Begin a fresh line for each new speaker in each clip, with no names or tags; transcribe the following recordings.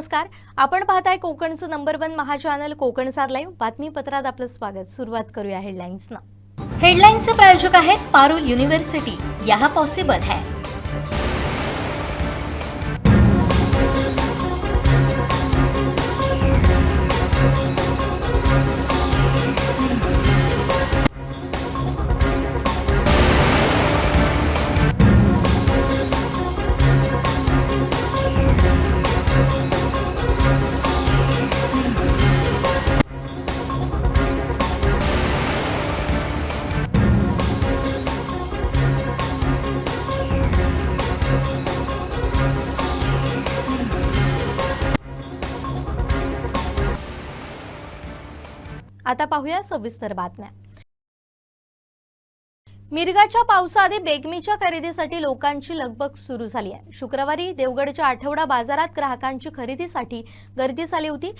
नमस्कार, आपण पाहताय कोकणचं नंबर 1 महा चॅनल कोकणसार लाईव्ह बातमीपत्रात आपलं स्वागत। सुरुवात करूया हेडलाईन्सनं। हेडलाईन्सचे प्रायोजक आहेत पारुल युनिव्हर्सिटी, यहां पॉसिबल है। आता पाहूया सविस्तर बातम्या। मिरगाच्या पावसाआधी बेगमीच्या खरेदीसाठी लोकांची लगबग सुरू झाली आहे। शुक्रवारी देवगडच्या आठवडा बाजारात ग्राहकांची खरेदीसाठी गर्दी झाली होती।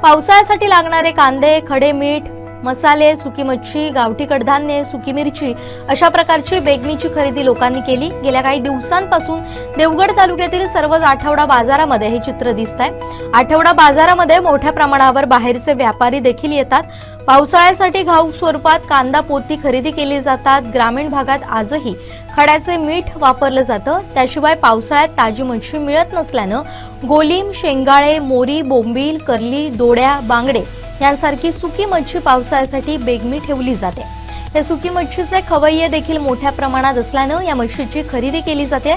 पावसाळ्यासाठी लागणारे कांदे, खडे मीठ, मसाले, सुकी मच्छी, गावठी कडधान्ये, सुकी मिरची अशा प्रकारची बेगमीची खरेदी लोकांनी केली। गेल्या काही दिवसांपासून देवगड तालुक्यातील सर्वच आठवडा बाजारामध्ये हे चित्र दिसतंय। आठवडा बाजारामध्ये मोठ्या प्रमाणावर बाहेरचे व्यापारी देखील येतात। पावसाळ्यासाठी घाऊक स्वरूपात कांदा पोती खरेदी केली जातात। ग्रामीण भागात आजही खड्याचे मीठ वापरलं जातं। त्याशिवाय पावसाळ्यात ताजी मच्छी मिळत नसल्यानं गोलीम, शेंगाळे, मोरी, बोंबील, करली, दोड्या, बांगडे यांसारखी सुकी मच्छी पावसाळ्यासाठी बेगमी ठेवली जाते। या सुकी मच्छीचे खवय्ये देखील मोठ्या प्रमाणात असल्यानं या मच्छीची खरेदी केली जाते।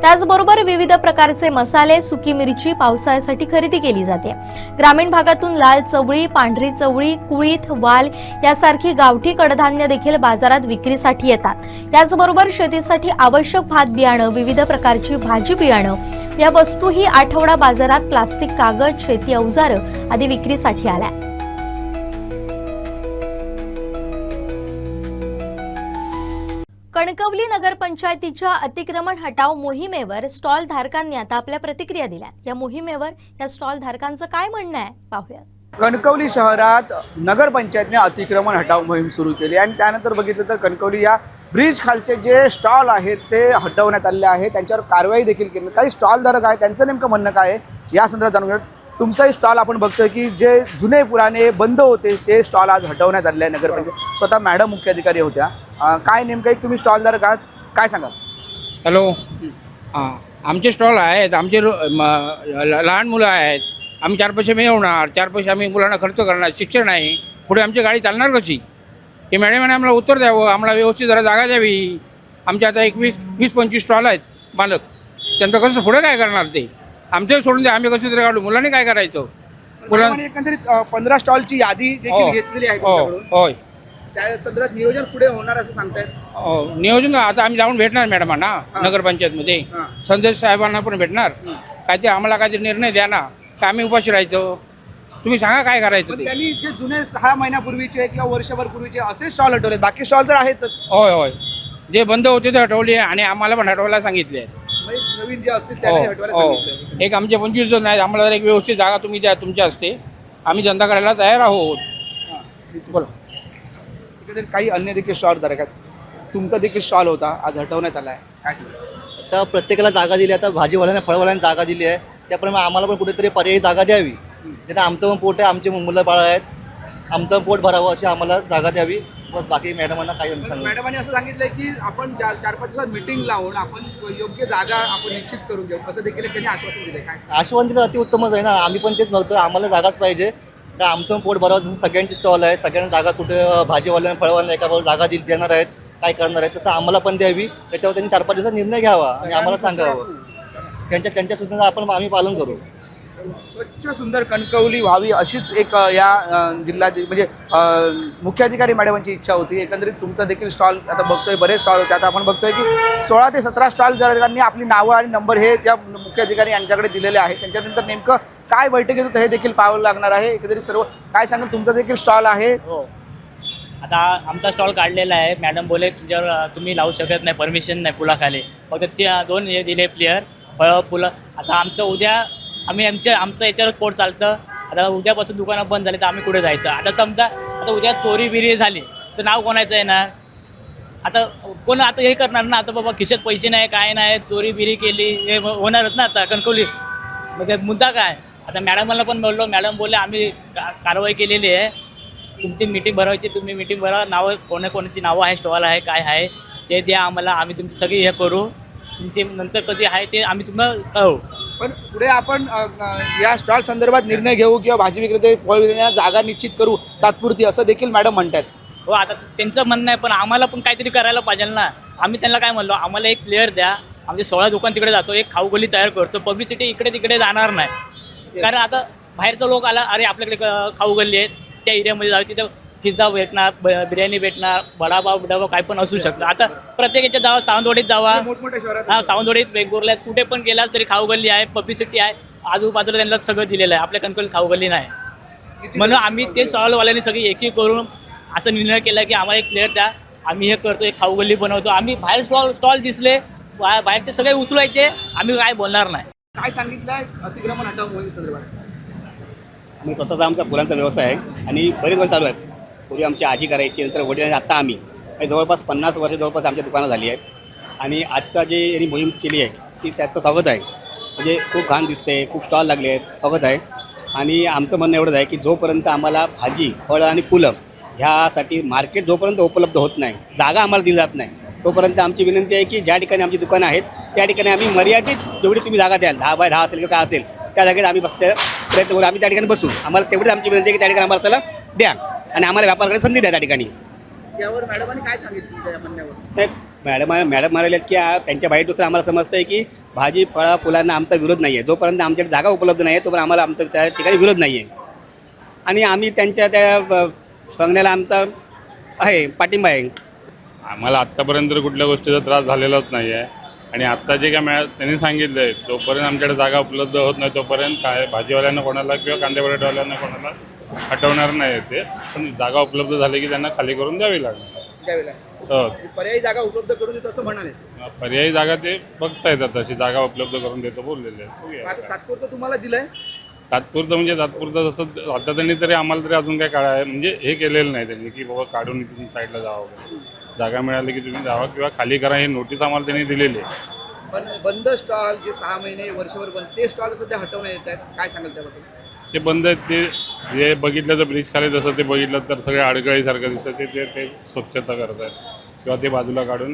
त्याचबरोबर विविध प्रकारचे मसाले, सुकी मिरची पावसाळ्यासाठी खरेदी केली जाते। ग्रामीण भागातून लाल चवळी, पांढरी चवळी, कुळीथ, वाल यासारखी गावठी कडधान्य देखील बाजारात विक्रीसाठी येतात। याचबरोबर शेतीसाठी आवश्यक भात बियाणं, विविध प्रकारची भाजी बियाणं या वस्तूही आठवडा बाजारात प्लास्टिक, कागद, शेती अवजारं आदी विक्रीसाठी आल्या। कणकवली नगरपंचायतीच्या अतिक्रमण हटाव मोहिमेवर स्टॉल धारकांनी आता आपल्या प्रतिक्रिया दिल्या। या मोहिमेवर या स्टॉल धारकांचं काय म्हणणं आहे पाहूया।
कणकवली शहरात नगरपंचायतने अतिक्रमण हटाव मोहीम सुरू केली आणि त्यानंतर बघितलं तर कणकवली या ब्रिज खालचे जे स्टॉल आहेत ते हटवण्यात आले आहेत। त्यांच्यावर कारवाई देखील केली। काही स्टॉल धारक आहेत, त्यांचं नेमकं म्हणणं काय आहे या संदर्भात जाणून घेऊया। तुमचाही स्टॉल आपण बघतोय की जे जुने पुराणे बंद होते ते स्टॉल आज हटवण्यात आले आहे। नगरपंचायत स्वतः मॅडम मुख्य अधिकारी होत्या। काय नेमकं एक तुम्ही स्टॉल धारक आहात, काय सांगाल?
हॅलो, हां, आमचे स्टॉल आहेत, आमचे लहान मुलं आहेत, आम्ही 4 पैसे मिळवणार, 4 पैसे आम्ही मुलांना खर्च करणार, शिक्षण आहे, पुढे आमची गाडी चालणार कशी? हे मॅडमाने आम्हाला उत्तर द्यावं, आम्हाला व्यवस्थित जरा जागा द्यावी। आमच्या आता 20-25 स्टॉल आहेत मालक, त्यांचं कसं पुढे काय करणार ते? आमचं सोडून द्या, आम्ही कसं तरी काढू, मुलांनी काय करायचं?
मुलांनी एकंदरीत 15 स्टॉलची यादी देखील घेतलेली आहे।
होय,
त्या संदर्भात नियोजन पुढे होणार असं सांगतायत।
नियोजन आता आम्ही जाऊन भेटणार मॅडमांना नगरपंचायतमध्ये, संदेश साहेबांना पण भेटणार। काय ते आम्हाला काहीतरी निर्णय द्या ना, का आम्ही उपाशी राहायचं? तुम्ही सांगा काय करायचं ते।
त्यांनी जे जुने 6 महिन्यापूर्वीचे किंवा वर्षभर पूर्वीचे असे स्टॉल हटवले, बाकी स्टॉल तर आहेतच।
होय होय, जे बंद होते ते हटवले आणि आम्हाला पण हटवायला सांगितले।
नवीन जे असतील त्यांनी हटवायला सांगितले।
एक आमचे 25 जण आहेत, आम्हाला जर एक व्यवस्थित जागा तुम्ही द्या तुमच्या हस्ते, आम्ही धंदा करायला तयार आहोत। बोला।
काही अन्य देखील स्टॉल धारक आहेत, तुमचा देखील स्टॉल होता आज हटवण्यात आला आहे, काय सांगा?
आता प्रत्येकाला जागा दिली, आता भाजीवाल्यांना फळवाल्यांना जागा दिली आहे, त्याप्रमाणे आम्हाला पण कुठेतरी पर्यायी जागा द्यावी। त्यांना आमचं पण पोट आहे, आमचे मुलं बाळ आहेत, आमचं पोट भरावं अशी आम्हाला जागा द्यावी, बस। बाकी मॅडमांना काही सांगा।
मॅडमांनी असं सांगितलंय की आपण 4-5 दिवसात मीटिंग लावून आपण योग्य जागा आपण निश्चित करून घेऊ, असं देखील त्यांनी आश्वासन दिलंय। काय
आश्वासन दिलं अतिउत्तमच आहे ना, आम्ही पण तेच बघतो, आम्हाला जागाच पाहिजे का आमचं पोट भरावं। जसं सगळ्यांची स्टॉल आहे, सगळ्यांना जागा कुठे भाजीवाल्यांना फळवाल्यांना एका बाजूला जागा देणार आहेत, काय करणार आहेत तसं आम्हाला पण द्यावी। त्याच्यावर त्यांनी 4-5 दिवसात निर्णय घ्यावा आणि आम्हाला सांगावं, त्यांच्या सूचना आम्ही पालन करू।
स्वच्छ सुंदर कणकवली व्हावी अशीच एक या जिल्ह्यात म्हणजे मुख्याधिकारी मॅडमांची इच्छा होती। एकंदरीत तुमचा देखील स्टॉल आता बघतोय, बरेच स्टॉल होते, आता आपण बघतोय की 16 ते 17 स्टॉल धारकांनी आपली नावं आणि नंबर हे त्या मुख्याधिकारी यांच्याकडे दिलेले आहेत। त्यांच्यानंतर नेमकं काय बैठकीत होतं हे देखील पाहावं लागणार आहे। एकंदरीत सर्व काय सांगाल, तुमचा देखील स्टॉल आहे,
आता आमचा स्टॉल काढलेला आहे. मॅडम बोले तुमच्यावर तुम्ही लावू शकत नाही, परमिशन नाही पुलाखाली. फक्त ते 2 हे दिले प्लेयर फळं फुलं. आता आमचं उद्या आमचं याच्यावर पोट चालतं. आता उद्यापासून दुकानं बंद झाली तर आम्ही कुठे जायचं? आता समजा आता उद्या चोरी बिरी झाली तर नाव कोणाचं येणार? आता कोण आता हे करणार ना? आता बाबा खिशात पैसे नाही, काय नाही, चोरी बिरी केली हे होणारच ना आता कणकवली. म्हणजे मुद्दा काय? आता मॅडमला पण बोललो, मॅडम बोलले आम्ही कारवाई केलेली आहे, तुमची मीटिंग भरवायची, तुम्ही मीटिंग भरवा, नावं कोणाकोणाची नावं आहे, स्टॉल आहे, काय आहे ते द्या आम्हाला, आम्ही तुमची सगळी हे करू, तुमचे नंतर कधी आहे ते आम्ही तुम्हाला कळवू.
पण पुढे आपण या स्टॉल संदर्भात निर्णय घेऊ किंवा भाजी विक्रेते फळ विक्रेत्यांना जागा निश्चित करू तात्पुरती, असं देखील मॅडम म्हणतात.
हो, आता त्यांचं म्हणणं आहे, पण आम्हाला पण काहीतरी करायला पाहिजे ना. आम्ही त्यांना काय म्हणलो, आम्हाला एक प्लेअर द्या, आमचे 16 दुकान तिकडे जातो, एक खाऊगल्ली तयार करतो, पब्लिसिटी इकडे तिकडे जाणार नाही. कारण आता बाहेरचा लोक आला, अरे आपल्याकडे खाऊगल्ली आहेत, त्या एरियामध्ये जाऊ, तिथं पिझ्झा भेटणार, बिर्याणी भेटणार, वडापाव बिडापाव काय पण असू शकतं. आता प्रत्येकाच्या जावा, सावंतवाडीत जावा,
मोठमोठ्या शहरात
हा सावंतवाडीत, वेंगुर्ल्यात कुठे पण गेला तरी खाऊगल्ली आहे, पब्लिसिटी आहे, आजूबाजूला त्यांना सगळं दिलेलं आहे. आपल्या कणकवलीत खाऊगल्ली नाही, म्हणून आम्ही ते स्टॉलवाल्यांनी सगळी एकी करून असं निर्णय केला की आम्हाला एक प्लेअर द्या, आम्ही हे करतो, एक खाऊगल्ली बनवतो. आम्ही बाहेर स्टॉल दिसले, बाहेरचे सगळे उचलायचे, आम्ही काय बोलणार नाही.
काय सांगितलं अतिक्रमण हटाव मोहीम संदर्भात?
आम्ही स्वतःचा आमचा फुलांचा व्यवसाय आहे आणि बरेच वर्ष चालू आहेत. पूर्वी आमची आजी करायची, नंतर वडील, आणि आत्ता आम्ही जवळपास 50 वर्ष जवळपास आमच्या दुकानं झाली आहेत. आणि आजचा जे यांनी मोहीम केली आहे ती त्याचं स्वागत आहे. म्हणजे खूप घाण दिसते, खूप स्टॉल लागले आहेत, स्वागत आहे. आणि आमचं म्हणणं एवढंच आहे की जोपर्यंत आम्हाला भाजी, फळं आणि फुलं ह्यासाठी मार्केट जोपर्यंत उपलब्ध होत नाही, जागा आम्हाला दिली जात नाही, तोपर्यंत आमची विनंती आहे की ज्या ठिकाणी आमची दुकानं आहेत त्या ठिकाणी आम्ही मर्यादित जेवढी तुम्ही जागा द्याल, 10 बाय 10 असेल किंवा काय असेल, त्या जागेत आम्ही प्रयत्न करू, आम्ही त्या ठिकाणी बसू. आम्हाला तेवढीच आमची विनंती आहे की त्या ठिकाणी आम्हाला सला द्या आणि आम्हाला व्यापार करण्याची संधी द्या त्या ठिकाणी.
यावर मॅडमांनी काय सांगितलं तुमच्या म्हणण्यावर?
नाही, मॅडम म्हणाले की त्यांच्या बाईटनुसार आम्हाला समजतं आहे की भाजी फळं फुलांना आमचा विरोध नाही आहे. जोपर्यंत आमच्याकडे जागा उपलब्ध नाही आहे तोपर्यंत आम्हाला आमचा त्या ठिकाणी विरोध नाही आहे. आणि आम्ही त्यांच्या त्या सांगण्याला आमचा आहे पाठिंबा आहे.
आम्हाला आत्तापर्यंत कुठल्या गोष्टीचा त्रास झालेलाच नाही आहे. आणि आत्ता जे काय त्यांनी सांगितलं आहे, जोपर्यंत आमच्याकडे जागा उपलब्ध होत नाही तोपर्यंत काय भाजीवाल्यांना कोणाला किंवा कांदे बटाटेवाल्यांना कोणाला हटवणार नाही ते. पण जागा उपलब्ध झाली की त्यांना खाली करून द्यावी लागणार. हो,
पर्यायी जागा उपलब्ध करून देतो असं म्हणाले.
पर्यायी जागा ते बघता येतात, तशी जागा उपलब्ध करून देतो बोललेले आहेत.
तात्पुरतं तुम्हाला दिलंय?
तात्पुरतं म्हणजे तात्पुरतं जसं आता त्यांनी तरी आम्हाला तरी अजून काय काढा म्हणजे हे केलेलं नाही त्यांनी की बाबा काढून इथून साईडला जावं वगैरे. जागा मिळाली की तुम्ही जावा किंवा खाली करा, हे नोटीस आम्हाला त्यांनी दिलेली आहे.
पण बंद स्टॉल जे 6 महिने वर्षभर बंद, ते स्टॉल सध्या हटवण्यात येत आहेत, काय सांगाल त्याबद्दल?
ते बंद आहेत. ते जे बघितलं तर ब्रिज खाली जसं ते बघितलं तर सगळे अडगळीसारखं दिसतं, ते स्वच्छता करत आहेत किंवा ते बाजूला काढून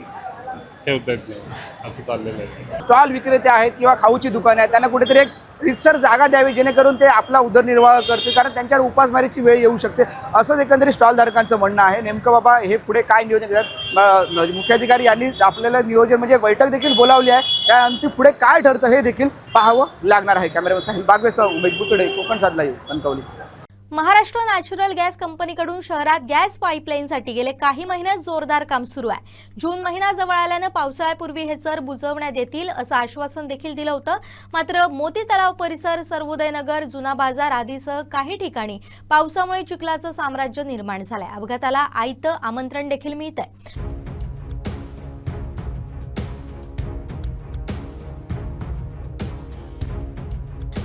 ठेवत आहेत, असं चाललेलं आहे.
स्टॉल विक्रेते आहेत किंवा खाऊची दुकाने आहेत, त्यांना कुठेतरी एक रितसर जागा द्यावी जेणेकरून ते आपला उदरनिर्वाह करतील, कारण त्यांच्यावर उपासमारीची वेळ येऊ शकते, असंच एकंदरीत स्टॉलधारकांचं म्हणणं आहे. नेमकं बाबा हे पुढे काय नियोजन करतात, मुख्याधिकारी यांनी आपल्याला नियोजन म्हणजे बैठक देखील बोलावली आहे, त्या अंती पुढे काय ठरतं हे देखील पाहावं लागणार आहे. कॅमेरामॅन साहिल बागवेसह उमेश बुचडे, कोकण सात live, Kankavli.
Maharashtra natural gas कंपनीकडून शहरात गॅस पाईपलाईनसाठी गेले काही महिन्यात जोरदार काम सुरू आहे. जून महिना जवळ आल्यानं पावसाळ्यापूर्वी हे चर बुजवण्यात येतील असं आश्वासन देखील दिलं होतं. मात्र मोती तलाव परिसर, सर्वोदय नगर, जुना बाजार आदीसह काही ठिकाणी पावसामुळे चिखलाचं साम्राज्य निर्माण झालंय. अपघाताला आयतं आमंत्रण देखील मिळतंय.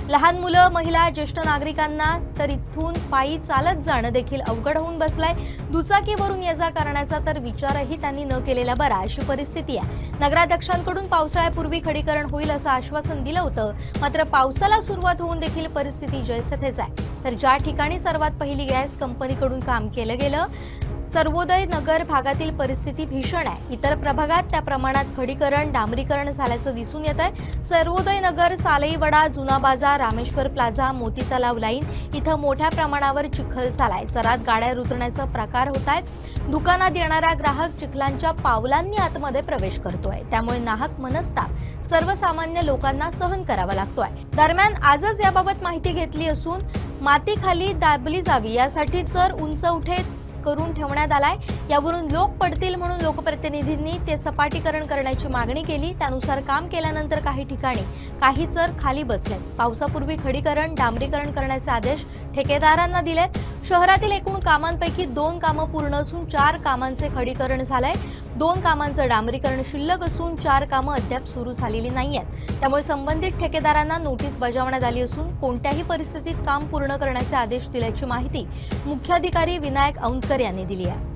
लहान मुलं, महिला, ज्येष्ठ नागरिकांना तर इथून पायी चालत जाणं देखील अवघड होऊन बसलाय. दुचाकीवरून ये जा करण्याचा तर विचारही त्यांनी न केलेला बरा अशी परिस्थिती आहे. नगराध्यक्षांकडून पावसाळ्यापूर्वी खडीकरण होईल असं आश्वासन दिलं होतं. मात्र पावसाला सुरुवात होऊन देखील परिस्थिती जैसे थेच आहे. तर ज्या ठिकाणी सर्वात पहिली गॅस कंपनीकडून काम केलं गेलं, सर्वोदय नगर भागातील परिस्थिती भीषण आहे. इतर प्रभागात त्या प्रमाणात खडीकरण, डांबरीकरण झाल्याचं दिसून येत आहे. सर्वोदय नगर, सालईवडा, जुना बाजार, रामेश्वर प्लाझा, मोती तलाव लाईन इथं मोठ्या प्रमाणावर चिखल झालाय. चरात गाड्या रुतण्याचा प्रकार होत आहेत. दुकानात येणारा ग्राहक चिखलांच्या पावलांनी आतमध्ये प्रवेश करतोय. त्यामुळे नाहक मनस्ताप सर्वसामान्य लोकांना सहन करावा लागतोय. दरम्यान आजच याबाबत माहिती घेतली असून माती खाली दाबली जावी यासाठी चर उंच उठे करून ठेवण्यात आलाय. यावरून लोक पडतील म्हणून लोकप्रतिनिधींनी ते सपाटीकरण करण्याची मागणी केली. त्यानुसार काम केल्यानंतर काही ठिकाणी काही चर खाली बसले. पावसापूर्वी खडीकरण, डांबरीकरण करण्याचे आदेश ठेकेदारांना दिलेत. शहरातील एकूण कामांपैकी 2 कामं पूर्ण असून 4 कामांचे खडीकरण झालंय. 2 कामांचं डांबरीकरण शिल्लक असून 4 कामं अद्याप सुरू झालेली नाहीयेत. त्यामुळे संबंधित ठेकेदारांना नोटीस बजावण्यात आली असून कोणत्याही परिस्थितीत काम पूर्ण करण्याचे आदेश दिल्याची माहिती मुख्याधिकारी विनायक औंधकर यांनी दिली आहे.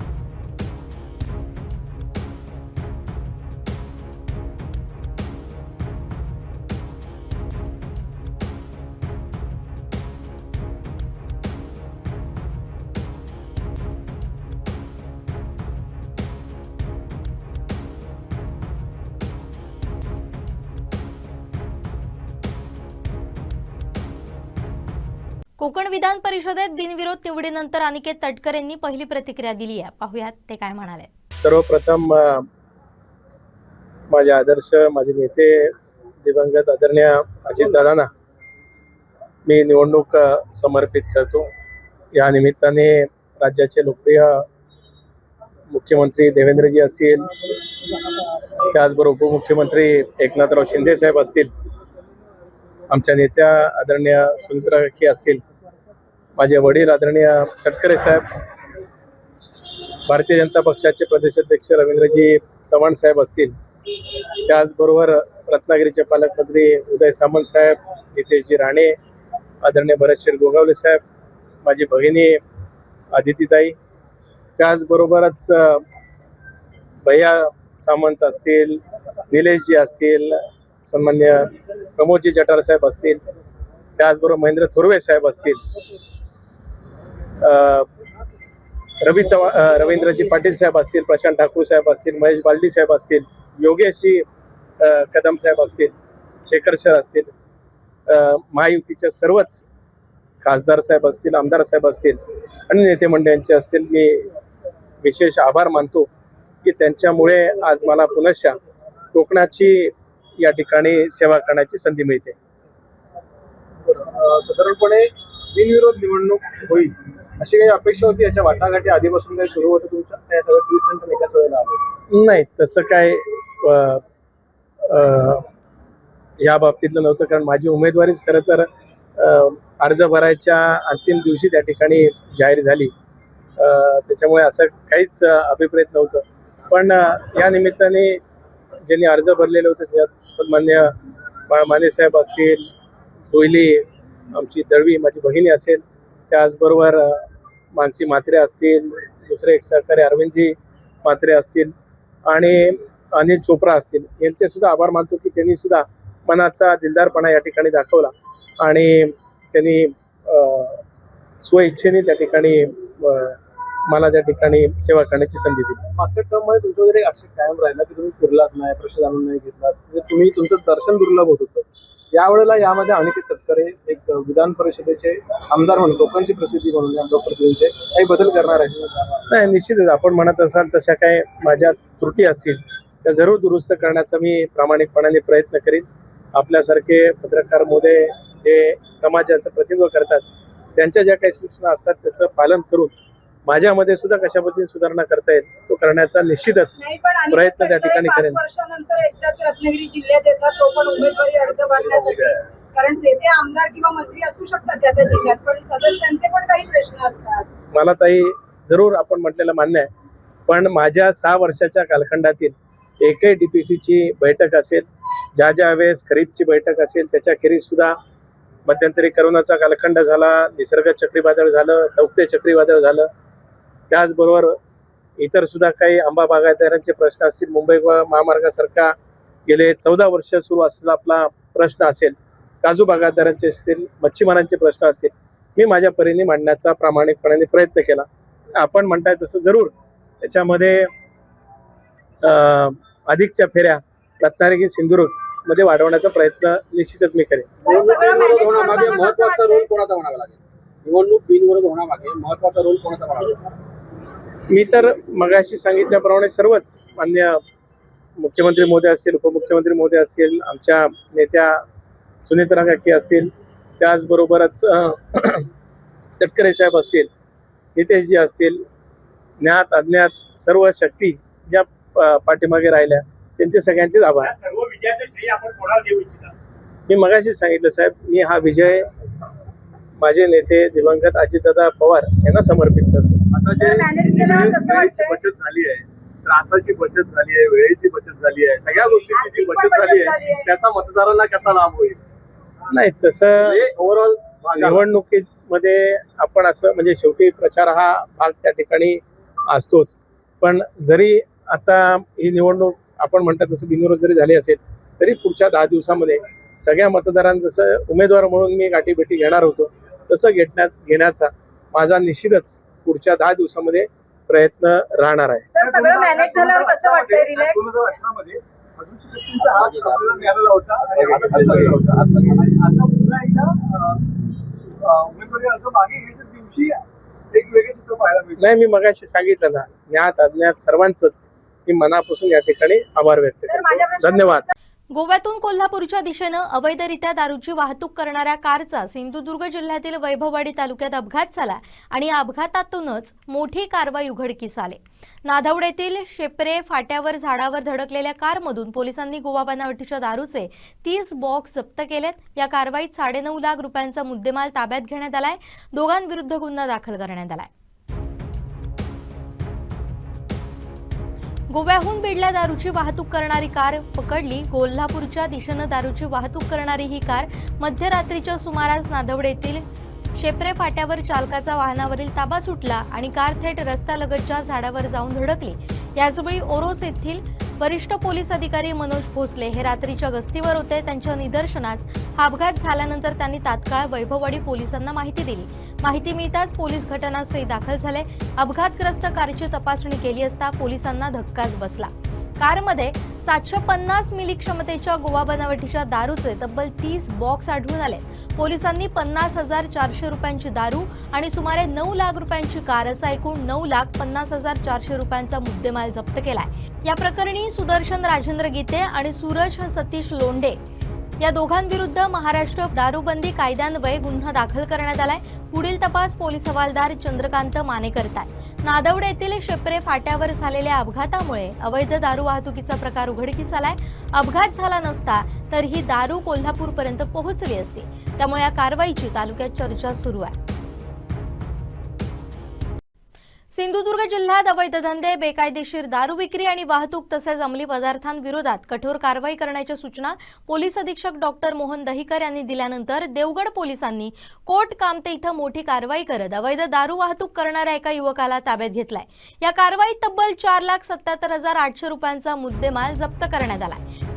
कोकण विधान परिषदेत बिनविरोध निवडीनंतर अनिकेत तटकरे यांनी पहिली प्रतिक्रिया दिली आहे. पाहूयात ते काय म्हणाले.
सर्वप्रथम माझे आदर्श माझे नेते दिवंगत आदरणीय अजितदादांना मी निवडणूक समर्पित करतो. या निमित्ताने राज्याचे लोकप्रिय मुख्यमंत्री देवेंद्रजी असतील, त्याचबरोबर उपमुख्यमंत्री एकनाथराव शिंदे साहेब असतील, आमच्या नेत्या आदरणीय सुमित्रा काकी असतील, माझे वडील आदरणीय तटकरे साहेब, भारतीय जनता पक्षाचे प्रदेशाध्यक्ष रवींद्रजी चव्हाण साहेब असतील, त्याचबरोबर रत्नागिरीचे पालकमंत्री उदय सामंत साहेब, नितेशजी राणे, आदरणीय भरतशेठ गोगावले साहेब, माझी भगिनी आदितीताई, त्याचबरोबरच भैया सामंत असतील, निलेशजी असतील, सन्मान्य प्रमोदजी जठार साहेब असतील, त्याचबरोबर महेंद्र थोरवे साहेब असतील, रवींद्रजी पाटील साहेब असतील, प्रशांत ठाकूर साहेब असतील, महेश बालदी साहेब असतील, योगेशजी कदम साहेब असतील, शेखर सर असतील, महायुतीच्या सर्वच खासदार साहेब असतील, आमदार साहेब असतील आणि नेते मंडळींचे असतील, मी विशेष आभार मानतो की त्यांच्यामुळे आज मला पुनश्च कोकणाची या ठिकाणी सेवा करण्याची संधी मिळते.
साधारणपणे बिनविरोध निवडणूक होईल अशी काही अपेक्षा होती? याच्या वाटाघाटी आधीपासून काही सुरू होतं तुमच्या एकाच वेळेला आलं?
नाही, तसं काय या बाबतीतलं नव्हतं, कारण माझी उमेदवारीच खरं तर अर्ज भरायच्या अंतिम दिवशी त्या ठिकाणी जाहीर झाली. त्याच्यामुळे असं काहीच अभिप्रेत नव्हतं. पण या निमित्ताने ज्यांनी अर्ज भरलेले होते त्यात सन्मान्य माने साहेब असतील, जोयली आमची दळवी माझी भगिनी असेल, त्याचबरोबर मानसी म्हात्रे असतील, दुसरे एक सहकारी अरविंदजी म्हात्रे असतील आणि अनिल चोप्रा असतील, यांचे सुद्धा आभार मानतो की त्यांनी सुद्धा मनाचा दिलदारपणा या ठिकाणी दाखवला आणि त्यांनी स्वइच्छेने त्या ठिकाणी मला त्या ठिकाणी सेवा करण्याची संधी दिली.
मागच्या टर्ममध्ये तुमचा जरी आक्षेप कायम राहिला की तुम्ही फिरलात नाही, प्रश्न जाणून नाही घेतलात, म्हणजे तुम्ही तुमचं दर्शन दुर्लभ होत होतं. यावेळेला यामध्ये अनिकेत तटकरे एक विधान परिषदेचे आमदार म्हणून कोकणची प्रतिनिधी म्हणून लोकप्रतिनिधीचे काही बदल करणार आहे?
नाही, निश्चितच आपण म्हणत असाल तशा काही माझ्या त्रुटी असतील त्या जरूर दुरुस्त करण्याचा मी प्रामाणिकपणाने प्रयत्न करीन. आपल्यासारखे पत्रकार मोदे जे समाजाचं प्रतिनिधित्व करतात त्यांच्या ज्या काही सूचना असतात त्याचं पालन करून माझ्यामध्ये सुद्धा कशा पद्धतीने सुधारणा करता येईल तो करण्याचा निश्चितच प्रयत्न त्या ठिकाणी करेन.
5 वर्षानंतर एकदाच रत्नागिरी जिल्ह्यात येतात, तो पण उमेदवारी अर्ज भरण्यासाठी, कारण तेथे आमदार किंवा मंत्री असू शकतात त्या जिल्ह्यात, पण सदस्यांचे पण काही प्रश्न असतात.
मला ताई जरूर आपण म्हटलेलं मान्य आहे, पण माझ्या 6 वर्षाच्या कालखंडातील एकही DPCची बैठक असेल, ज्या वेळेस खरीपची बैठक असेल, त्याच्याखेरीज सुद्धा मध्यंतरी करोनाचा कालखंड झाला, निसर्ग चक्रीवादळ झालं, तौक्ते चक्रीवादळ झालं, त्याचबरोबर इतर सुद्धा काही आंबा बागायतदारांचे प्रश्न असतील, मुंबई महामार्गासारखा गेले 14 वर्ष सुरू असलेला आपला प्रश्न असेल, काजू बागायतदारांचे असतील, मच्छीमारांचे प्रश्न असतील, मी माझ्या परीने मांडण्याचा प्रामाणिकपणाने प्रयत्न केला. आपण म्हणताय तसं जरूर त्याच्यामध्ये अधिकच्या फेऱ्या रत्नागिरी सिंधुदुर्ग मध्ये वाढवण्याचा प्रयत्न निश्चितच मी करेन.
महत्वाचा रोल कोणाचा म्हणावा लागेल? निवडणूक बिनविरोध होण्यामागे महत्वाचा रोल कोणाचा म्हणावा लागेल?
मी तर मगाशी सांगितल्याप्रमाणे सर्वच मान्य मुख्यमंत्री मोदी असतील, उपमुख्यमंत्री मोदी असतील, आमच्या नेत्या सुमित्रा काकी असतील, त्याचबरोबरच तटकरे साहेब असतील, नितेशजी असतील, ज्ञात अज्ञात सर्व शक्ती ज्या पाठीमागे राहिल्या त्यांचे सगळ्यांचेच आभार. मी मगाशी सांगितलं साहेब, मी हा विजय माझे नेते दिवंगत अजितदादा पवार यांना समर्पित करतो.
सर, मॅनेज केल्यावर कसं वाटतंय?
बचत झाली आहे, त्रासाची बचत झाली आहे, वेळेची बचत झाली आहे, सगळ्या गोष्टीची जी
आर्थिक पण
बचत झाली
बचत झाली
आहे
आहे.
त्याचा मतदारांना कसा लाभ होईल?
नाही तसं
ओव्हरऑल
निवडणुकीमध्ये आपण असं म्हणजे शेवटी प्रचार हा भाग त्या ठिकाणी असतोच. पण जरी आता ही निवडणूक आपण म्हणतात तसं बिनविरोध जरी झाली असेल तरी पुढच्या 10 दिवसामध्ये सगळ्या मतदारांचं जसं उमेदवार म्हणून मी गाठीभेटी घेणार होतो तसं घेण्याचा माझा निश्चितच पुढच्या 10 दिवसामध्ये प्रयत्न राहणार आहे.
सर, सगळं मॅनेज झाल्यावर कसं वाटतंय? रिलॅक्स?
2018 अभिषेक शेट्टींचा हात आपल्याला मिळालेला होता आणि आता खाली होता. आणि आता पुन्हा एकदा उमेदवारी अर्ज मागे घ्यायच्या दिवशी एक वेगळे चित्र पाहायला मिळतं.
नाही, मी मगाशी सांगितलं ना, ज्ञात अज्ञात सर्वांचंच मी मनापासून या ठिकाणी आभार व्यक्त
सर, माझ्या
करतो. धन्यवाद.
गोव्यातून कोल्हापूरच्या दिशेनं अवैधरित्या दारूची वाहतूक करणाऱ्या कारचा सिंधुदुर्ग जिल्ह्यातील वैभववाडी तालुक्यात अपघात झाला आणि या अपघातातूनच मोठी कारवाई उघडकीस आली. नादवड येथील शेपरे फाट्यावर झाडावर धडकलेल्या कारमधून पोलिसांनी गोवा बनावटीच्या दारूचे 30 बॉक्स जप्त केलेत. या कारवाईत 9.5 लाख रुपयांचा मुद्देमाल ताब्यात घेण्यात आलाय. दोघांविरुद्ध गुन्हा दाखल करण्यात आलाय. गोव्याहून बीडला दारूची वाहतूक करणारी कार पकडली. कोल्हापूरच्या दिशेनं दारूची वाहतूक करणारी ही कार मध्यरात्रीच्या सुमारास नादवड येथील शेपरे फाट्यावर चालकाचा वाहनावरील ताबा सुटला आणि कार थेट रस्त्यालगतच्या झाडावर जाऊन धडकली. याचवेळी ओरोस येथील वरिष्ठ पोलीस अधिकारी मनोज भोसले हे रात्रीच्या गस्तीवर होते. त्यांच्या निदर्शनास हा अपघात झाल्यानंतर त्यांनी तात्काळ वैभववाडी पोलिसांना माहिती दिली. माहिती मिळताच पोलीस घटनास्थळी दाखल झाले. अपघातग्रस्त कारची तपासणी केली असता पोलिसांना धक्काच बसला. कारमध्ये 750 मिली क्षमतेच्या गोवा बनावटीच्या दारूचे तब्बल 30 बॉक्स आढळून आले. पोलिसांनी 50,400 रुपयांची दारू आणि सुमारे 9 लाख रुपयांची कार असा एकूण 9,50,400 रुपयांचा मुद्देमाल जप्त केलाय. या प्रकरणी सुदर्शन राजेंद्र गीते आणि सूरज सतीश लोंढे या दोघांविरुद्ध महाराष्ट्र दारूबंदी कायद्यान्वये गुन्हा दाखल करण्यात आलाय. पुढील तपास पोलीस हवालदार चंद्रकांत माने करतायत. नादवड येथील शेपरे फाट्यावर झालेल्या अपघातामुळे अवैध दारू वाहतुकीचा प्रकार उघडकीस आलाय. अपघात झाला नसता तर ही दारू कोल्हापूरपर्यंत पोहोचली असती. त्यामुळे या कारवाईची तालुक्यात चर्चा सुरू आहे. सिंधुदुर्ग जिल्ह्यात अवैध धंदे, बेकायदेशीर दारू विक्री आणि वाहतूक तसेच अंमली पदार्थांविरोधात कठोर कारवाई करण्याच्या सूचना पोलीस अधीक्षक डॉक्टर मोहन दहिकर यांनी दिल्यानंतर देवगड पोलिसांनी कोट कामते इथं मोठी कारवाई करत अवैध दारू वाहतूक करणाऱ्या एका युवकाला ताब्यात घेतलाय. या कारवाईत तब्बल 4,77,800 रुपयांचा मुद्देमाल जप्त करण्यात आलाय.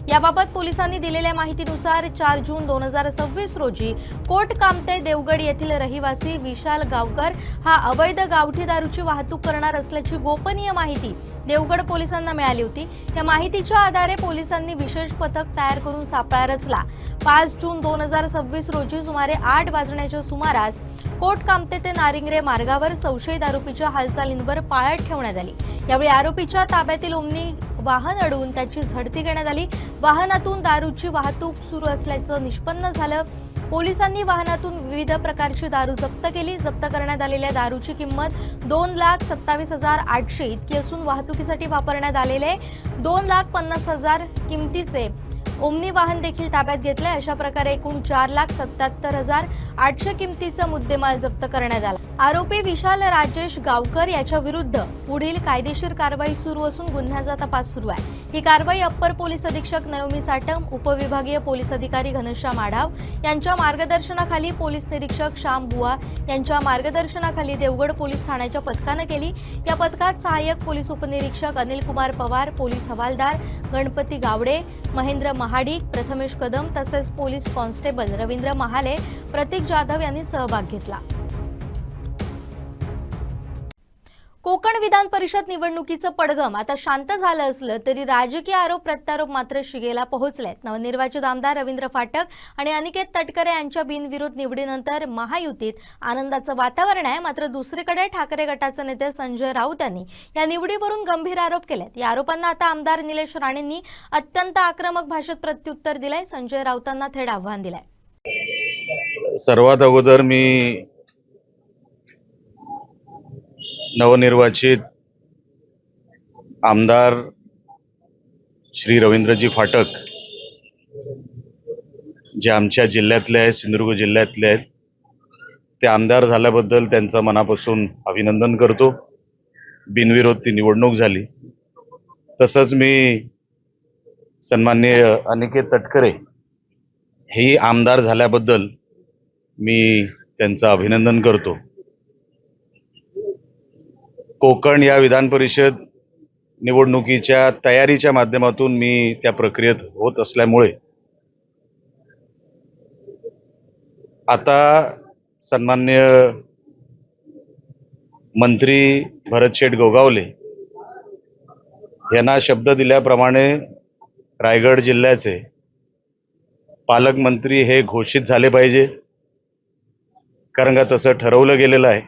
याबाबत पोलिसांनी दिलेल्या माहितीनुसार 4 जून 2026 रोजी कोट कामते देवगड येथील रहिवासी विशाल गावकर हा अवैध गावठी दारूची वाहतूक करणार असल्याची गोपनीय माहिती देवगड पोलिसांना मिळाली होती. या माहितीच्या आधारे पोलिसांनी विशेष पथक तयार करून सापळा रचला. 5 जून 2026 रोजी सुमारे 8 वाजण्याच्या सुमारास कोट कामते ते नारिंगरे मार्गावर संशयित आरोपीच्या हालचालींवर पाळत ठेवण्यात आली. यावेळी आरोपीच्या ताब्यातील ओमनी वाहन अडवून त्याची झडती घेण्यात आली. वाहनातून दारूची वाहतूक सुरू असल्याचं निष्पन्न झालं. पोलिसांनी वाहनातून विविध प्रकारची दारू जप्त केली. जप्त करण्यात आलेल्या दारूची किंमत 2,27,800 इतकी असून वाहतुकीसाठी वापरण्यात आलेले 2,50,000 किमतीचे ओमनी वाहन देखील ताब्यात घेतले. अशा प्रकारे एकूण 4,77,800 किमतीचा मुद्देमाल जप्त करण्यात आला. आरोपी विशाल राजेश गावकर याच्या विरुद्ध पुढील कायदेशीर कारवाई सुरू असून गुन्ह्याचा तपास सुरू आहे. ही कारवाई अप्पर पोलीस अधीक्षक नयोमी साटम, उपविभागीय पोलीस अधिकारी घनश्याम आढाव यांच्या मार्गदर्शनाखाली पोलीस निरीक्षक श्याम बुवा यांच्या मार्गदर्शनाखाली देवगड पोलीस ठाण्याच्या पथकानं केली. या पथकात सहाय्यक पोलीस उपनिरीक्षक अनिल कुमार पवार, पोलीस हवालदार गणपती गावडे, महेंद्र महाडिक, प्रथमेश कदम तसेच पोलीस कॉन्स्टेबल रवींद्र महाले, प्रतीक जाधव यांनी सहभाग घेतला. कोकण विधान परिषद निवडणुकीचं पडगम आता शांत झालं असलं तरी राजकीय आरोप प्रत्यारोप मात्र शिगेला पोहोचलेत. नवनिर्वाचित आमदार रवींद्र फाटक आणि अनिकेत तटकरे यांच्या बिनविरोध निवडीनंतर महायुतीत आनंदाचं वातावरण आहे. मात्र दुसरीकडे ठाकरे गटाचे नेते संजय राऊत यांनी या निवडीवरून गंभीर आरोप केलेत. या आरोपांना आता आमदार निलेश राणेंनी अत्यंत आक्रमक भाषेत प्रत्युत्तर दिलंय. संजय राऊतांना थेट आव्हान दिलंय.
सर्वात अगोदर मी नवनिर्वाचित आमदार श्री रवींद्रजी फाटक जे आमच्या जिल्ह्यातले आहेत, सिंधुदुर्ग जिल्ह्यातले आहेत, ते आमदार झाल्याबद्दल त्यांचं मनापासून अभिनंदन करतो. बिनविरोध ती निवडणूक झाली. तसंच मी सन्माननीय अनिकेत तटकरे हेही आमदार झाल्याबद्दल मी त्यांचं अभिनंदन करतो. कोकण या विधान परिषद निवडणुकीच्या तयारीच्या माध्यमातून मी त्या प्रक्रियेत होत असल्यामुळे आता सन्माननीय मंत्री भरतशेठ गोगावले यांना शब्द दिल्याप्रमाणे रायगड जिल्ह्याचे पालकमंत्री हे घोषित झाले पाहिजे, कारण का तसं ठरवलं गेलेलं आहे.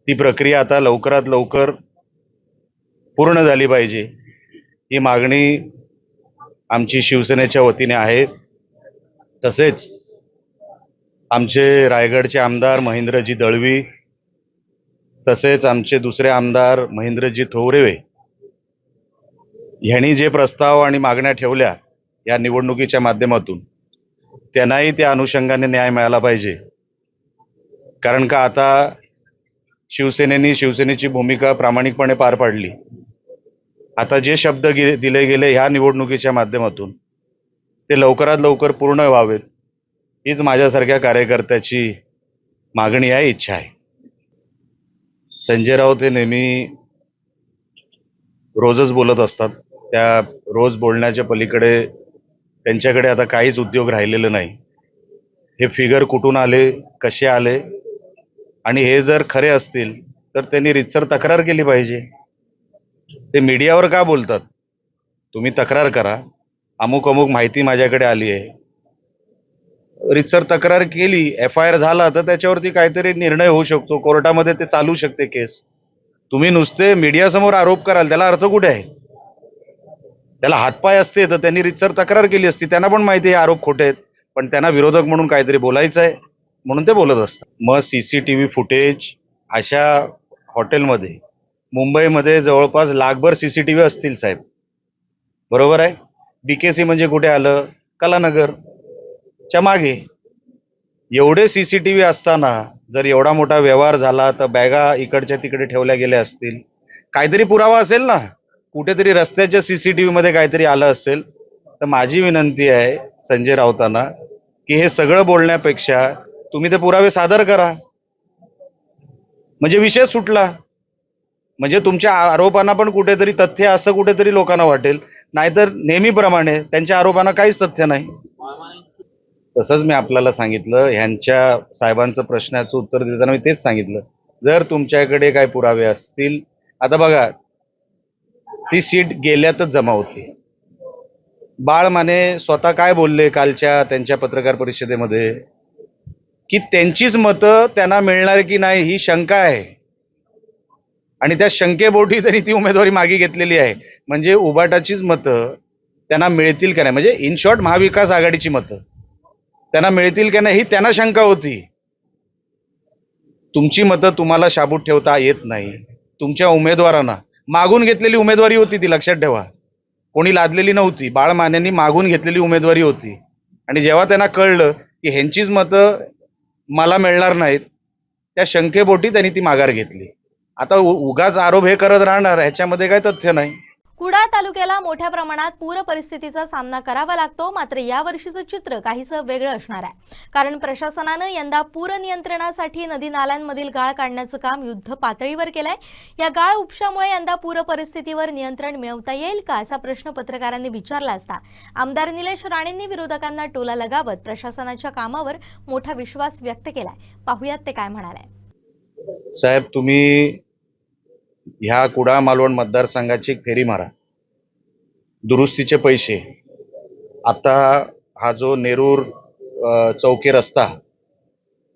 ती प्रक्रिया आता लवकरात लवकर पूर्ण झाली पाहिजे ही मागणी आमची शिवसेनेच्या वतीने आहे. तसेच आमचे रायगडचे आमदार महेंद्रजी दळवी, तसेच आमचे दुसरे आमदार महेंद्रजी थोरवे यांनी जे प्रस्ताव आणि मागण्या ठेवल्या या निवडणुकीच्या माध्यमातून, त्यांनाही त्या अनुषंगाने न्याय मिळाला पाहिजे. कारण का आता शिवसेनेची भूमिका प्रामाणिकपणे पार पाडली. आता जे शब्द दिले गेले ह्या निवडणुकीच्या माध्यमातून ते लवकरात लवकर पूर्ण व्हावेत हीच माझ्यासारख्या कार्यकर्त्याची मागणी आहे, इच्छा आहे. संजय राऊत हे नेहमी रोजच बोलत असतात. त्या रोज बोलण्याच्या पलीकडे त्यांच्याकडे आता काहीच उद्योग राहिलेलं नाही. हे फिगर कुठून आले, कसे आले, आणि हे जर खरे असतील तर त्यांनी रीतसर तक्रार केली पाहिजे. ते मीडियावर का बोलतात? तुम्ही तक्रार करा, अमुक अमुक माहिती माझ्याकडे आली आहे, रीतसर तक्रार केली, FIR झाला तर त्याच्यावरती काहीतरी निर्णय होऊ शकतो, कोर्टामध्ये ते चालू शकते केस. तुम्ही नुसते मीडियासमोर आरोप कराल, त्याला अर्थ कुठे आहे? त्याला हातपाय असते तर त्यांनी रीतसर तक्रार केली असती. त्यांना पण माहिती आहे आरोप खोटे आहेत, पण त्यांना विरोधक म्हणून काहीतरी बोलायचं आहे म्हणून ते बोलत असतात. मग CCTV फुटेज अशा हॉटेलमध्ये मुंबईमध्ये जवळपास लाखभर CCTV असतील साहेब, बरोबर आहे. BKC म्हणजे कुठे आलं? कलानगरच्या मागे. एवढे CCTV असताना जर एवढा मोठा व्यवहार झाला तर बॅगा इकडच्या तिकडे ठेवल्या गेल्या असतील, काहीतरी पुरावा असेल ना, कुठेतरी रस्त्याच्या CCTV मध्ये काहीतरी आलं असेल. तर माझी विनंती आहे संजय राऊतांना की हे सगळं बोलण्यापेक्षा तुम्ही ते पुरावे सादर करा, म्हणजे विषय सुटला. म्हणजे तुमच्या आरोपांना पण कुठेतरी तथ्य असं कुठेतरी लोकांना वाटेल, नाहीतर नेहमीप्रमाणे त्यांच्या आरोपांना काहीच तथ्य नाही. तसंच मी आपल्याला सांगितलं, ह्यांच्या साहेबांचं प्रश्नाचं उत्तर देताना मी तेच सांगितलं, जर तुमच्याकडे काही पुरावे असतील. आता बघा, ती सीट गेल्यातच जमा होती. बाळ माने स्वतः काय बोलले कालच्या त्यांच्या पत्रकार परिषदेमध्ये, की त्यांचीच मतं त्यांना मिळणार की नाही ही शंका आहे, आणि त्या शंकेपोटी त्यांनी ती उमेदवारी मागे घेतलेली आहे. म्हणजे उबाटाचीच मतं त्यांना मिळतील का नाही, म्हणजे इन शॉर्ट महाविकास आघाडीची मतं त्यांना मिळतील का नाही ही त्यांना शंका होती. तुमची मतं तुम्हाला शाबूत ठेवता येत नाही. तुमच्या उमेदवारांना मागून घेतलेली उमेदवारी होती ती, लक्षात ठेवा, कोणी लादलेली नव्हती. बाळ मानेंनी मागून घेतलेली उमेदवारी होती, आणि जेव्हा त्यांना कळलं की ह्यांचीच मतं मला मिळणार नाहीत, त्या शंकेपोटी त्यांनी ती माघार घेतली. आता उगाच आरोप हे करत राहणार, ह्याच्यामध्ये काही तथ्य नाही.
कुडाळ तालुक्याला मोठ्या प्रमाणात पूर परिस्थितीचा सामना करावा लागतो. मात्र यावर्षीचं चित्र काहीसं वेगळं असणार आहे, कारण प्रशासनानं यंदा पूर नियंत्रणासाठी नदी नाल्यांमधील गाळ काढण्याचं काम युद्ध पातळीवर केलंय. या गाळ उपशामुळे यंदा पूर परिस्थितीवर नियंत्रण मिळवता येईल का, असा प्रश्न पत्रकारांनी विचारला असता आमदार निलेश राणेंनी विरोधकांना टोला लगावत प्रशासनाच्या कामावर मोठा विश्वास व्यक्त केलाय. पाहुयात ते काय म्हणाले.
साहेब, तुम्ही ह्या कुडाळ मालवण मतदारसंघाची एक फेरी मारा. दुरुस्तीचे पैसे आता हा जो नेरूर चौकी रस्ता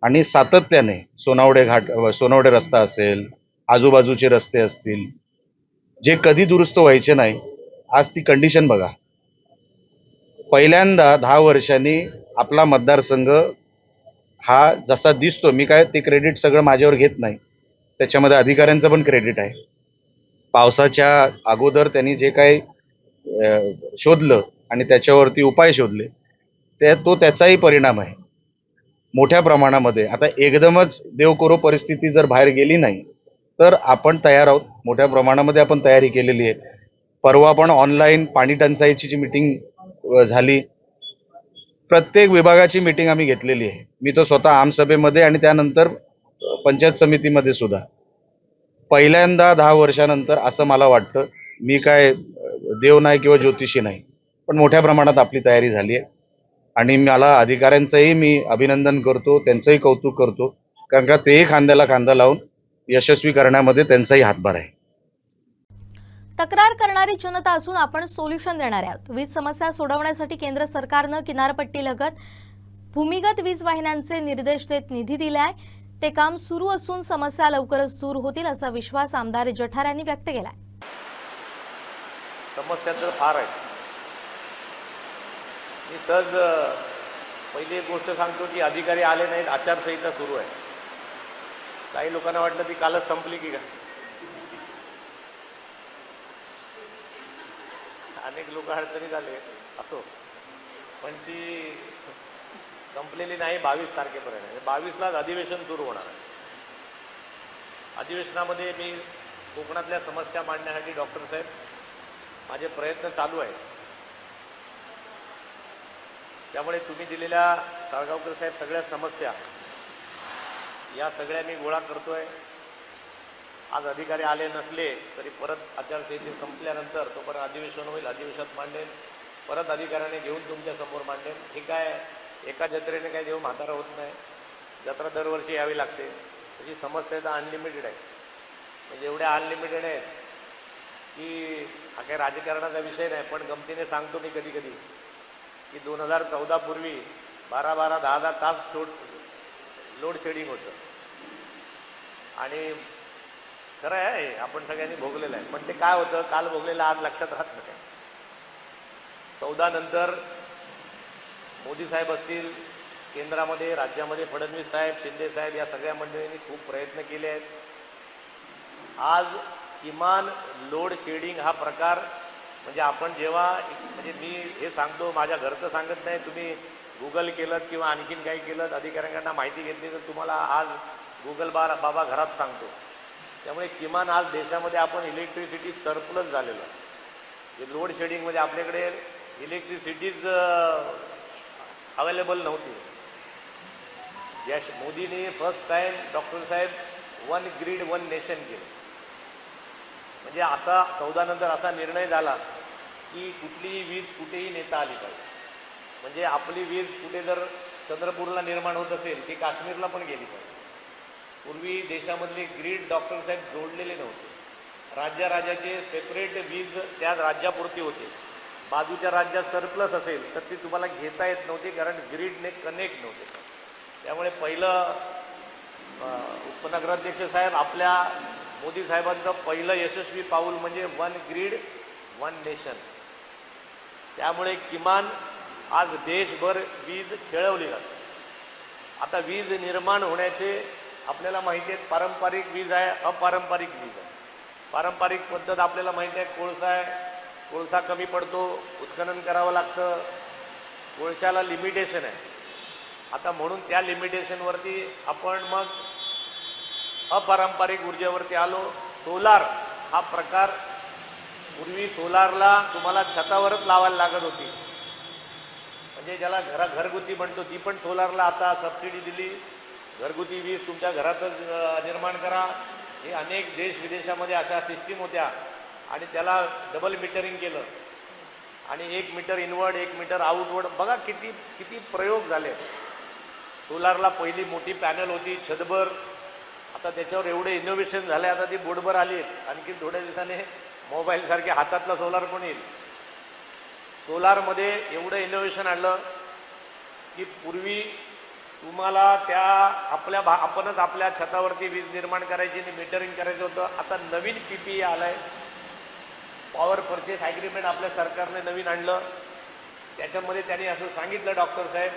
आणि सातत्याने सोनवडे रस्ता असेल, आजूबाजूचे रस्ते असतील, जे कधी दुरुस्त व्हायचे नाही, आज ती कंडिशन बघा. पहिल्यांदा 10 वर्षांनी आपला मतदारसंघ हा जसा दिसतो, मी काय ते क्रेडिट सगळं माझ्यावर घेत नाही, त्याच्यामध्ये अधिकाऱ्यांचं पण क्रेडिट आहे. पावसाच्या अगोदर त्यांनी जे काही शोधलं आणि त्याच्यावरती उपाय शोधले तो त्याचाही परिणाम आहे मोठ्या प्रमाणामध्ये. आता एकदमच देव करो परिस्थिती जर बाहेर गेली नाही तर आपण तयार आहोत. मोठ्या प्रमाणामध्ये आपण तयारी केलेली आहे. परवा पण ऑनलाईन पाणी टंचाईची जी मीटिंग झाली, प्रत्येक विभागाची मीटिंग आम्ही घेतलेली आहे. मी तो स्वतः आमसभेमध्ये आणि त्यानंतर पंचायत समितीमध्ये सुद्धा पहिल्यांदा 10 वर्षानंतर असं मला वाटतं. मी काय देव नाही किंवा ज्योतिषी नाही, पण मोठ्या प्रमाणात आपली तयारी झाली आहे आणि मला अधिकाऱ्यांचंही मी अभिनंदन करतो, त्यांचंही कौतुक करतो, कारण का तेही खांद्याला खांदा लावून यशस्वी करण्यामध्ये त्यांचाही हातभार आहे.
तक्रार करणारी जनता असून आपण सोल्युशन देणार आहोत. वीज समस्या सोडवण्यासाठी केंद्र सरकारनं किनारपट्टीलगत भूमिगत वीज वाहिन्यांचे निर्देश देत निधी दिलाय. ते काम सुरू असून समस्या लवकरच दूर होतील असा विश्वास आमदार जठार यांनी व्यक्त केलाय.
समस्या तर फार आहे. मी सहज पहिली एक गोष्ट सांगतो की अधिकारी आले नाहीत, आचारसंहिता सुरू आहे. काही लोकांना वाटलं ती कालच संपली की काय. अनेक लोक अडचणीत आले असो, पण ती संपलेली नाही. 22 तारखेपर्यंत 22लाच अधिवेशन सुरू होणार आहे. अधिवेशनामध्ये मी कोकणातल्या समस्या मांडण्यासाठी डॉक्टर साहेब माझे प्रयत्न चालू आहेत. त्यामुळे तुम्ही दिलेल्या साळगावकर साहेब सगळ्या समस्या या सगळ्या मी गोळा करतोय. आज अधिकारी आले नसले तरी परत आचारसंहिता संपल्यानंतर तोपर्यंत अधिवेशन होईल, अधिवेशनात मांडेल, परत अधिकाऱ्याने घेऊन तुमच्या समोर मांडेल. हे काय एका जत्रेने काय देव म्हातारा होत नाही. जत्रा दरवर्षी यावी लागते. त्याची समस्या तर अनलिमिटेड आहे. म्हणजे एवढ्या अनलिमिटेड आहेत की हा काही राजकारणाचा विषय नाही. पण गमतीने सांगतो मी कधी कधी की 2014 पूर्वी 12-12, 10-10 तास लोड शेडिंग होतं. आणि खरं आहे, आपण सगळ्यांनी भोगलेलं आहे. पण ते काय होतं, काल भोगलेलं आज लक्षात राहत नाही. 14 नंतर मोदी साहेब असतील केंद्रामध्ये, राज्यामध्ये फडणवीस साहेब, शिंदे साहेब या सगळ्या मंडळींनी खूप प्रयत्न केले आहेत. आज किमान लोड शेडिंग हा प्रकार म्हणजे आपण जेव्हा म्हणजे मी हे सांगतो, माझ्या घरचं सांगत नाही, तुम्ही गुगल केलं किंवा आणखीन काही केलं, अधिकाऱ्यांकडनं माहिती घेतली तर तुम्हाला आज गुगल बाबा घरात सांगतो. त्यामुळे किमान आज देशामध्ये आपण इलेक्ट्रिसिटी सरप्लस झालेलं आहे. लोड शेडिंगमध्ये आपल्याकडे इलेक्ट्रिसिटीज अवेलेबल नव्हती. या मोदीने फर्स्ट टाईम डॉक्टर साहेब 1 ग्रीड 1 नेशन केलं. म्हणजे असा 14 नंतर असा निर्णय झाला की कुठलीही वीज कुठेही नेता आली पाहिजे. म्हणजे आपली वीज कुठे जर चंद्रपूरला निर्माण होत असेल ती काश्मीरला पण गेली पाहिजे. पूर्वी देशामधले ग्रीड डॉक्टर साहेब जोडलेले नव्हते. राज्याचे सेपरेट वीज त्या राज्यापुरती होते. बाजूच्या राज्यात सरप्लस असेल तर ती तुम्हाला घेता येत नव्हती, कारण ग्रीडने कनेक्ट नव्हते. त्यामुळे पहिलं उपनगराध्यक्ष साहेब आपल्या मोदी साहेबांचं पहिलं यशस्वी पाऊल म्हणजे 1 ग्रीड 1 नेशन. त्यामुळे किमान आज देशभर वीज खेळवली जाते. आता वीज निर्माण होण्याचे आपल्याला माहिती आहे, पारंपरिक वीज आहे, अपारंपरिक वीज आहे. पारंपरिक पद्धत आपल्याला माहिती आहे, कोळसा आहे. कोळसा कमी पडतो, उत्खनन करावं लागतं, कोळशाला लिमिटेशन आहे. आता म्हणून त्या लिमिटेशनवरती आपण मग अपारंपरिक ऊर्जेवरती आलो. सोलार हा प्रकार, पूर्वी सोलारला तुम्हाला छतावरच लावायला लागत होती. म्हणजे ज्याला घरगुती म्हणतो ती पण सोलारला आता सबसिडी दिली. घरगुती वीज तुमच्या घरातच निर्माण करा. हे अनेक देश विदेशामध्ये अशा सिस्टीम होत्या आणि त्याला डबल मीटरिंग केलं आणि 1 मीटर इनवर्ड 1 मीटर आउटवर्ड. बघा किती प्रयोग झाले. सोलारला पहिली मोठी पॅनल होती छतभर, आता त्याच्यावर एवढे इनोव्हेशन झाले, आता ती बोर्डभर आली आहेत. आणखी थोड्या दिवसाने मोबाईलसारखे हातातला सोलार पण येईल. सोलारमध्ये एवढं इनोव्हेशन आणलं की पूर्वी तुम्हाला त्या आपणच आपल्या छतावरती वीज निर्माण करायची आणि मीटरिंग करायचं होतं. आता नवीन PPA आलं आहे, पॉवर परचेस ॲग्रीमेंट आपल्या सरकारने नवीन आणलं. त्याच्यामध्ये त्यांनी असं सांगितलं डॉक्टर साहेब,